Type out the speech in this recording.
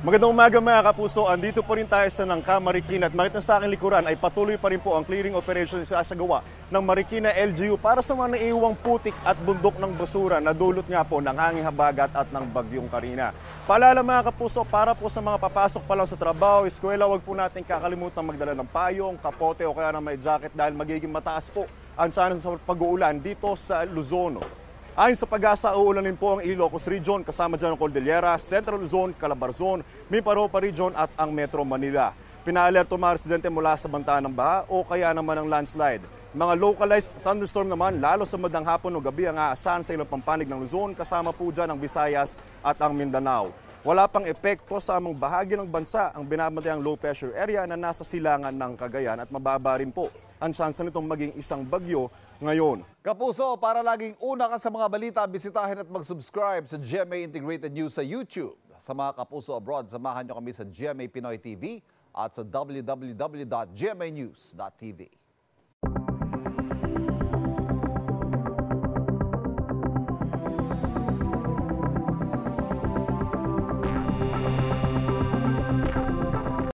Magandang umaga mga kapuso, andito po rin tayo sa Nangka, Marikina at makita sa aking likuran ay patuloy pa rin po ang clearing operation sa sasagawa ng Marikina LGU para sa mga naiiwang putik at bundok ng basura na dulot nga po ng hanging habagat at ng bagyong Karina. Paalala mga kapuso, para po sa mga papasok pa lang sa trabaho, eskwela, huwag po natin kakalimutan magdala ng payong, kapote o kaya ng may jacket dahil magiging mataas po ang chance sa pag-uulan dito sa Luzon. Ayon sa Pag-asa, uulanin po ang Ilocos Region kasama dyan ang Cordillera, Central Luzon, Calabarzon, Mimaropa Region at ang Metro Manila. Pinaalerto mga residente mula sa banta ng baha o kaya naman ang landslide. Mga localized thunderstorm naman lalo sa madang hapon o gabi ang aasahan sa ilang pampanig ng Luzon kasama po dyan ang Visayas at ang Mindanao. Wala pang epekto sa amang bahagi ng bansa ang binabantayan low pressure area na nasa silangan ng Cagayan at mababa rin po ang tsansa nitong maging isang bagyo ngayon. Kapuso, para laging una ka sa mga balita, bisitahin at mag-subscribe sa GMA Integrated News sa YouTube. Sa mga kapuso abroad, samahan nyo kami sa GMA Pinoy TV at sa www.gmanews.tv.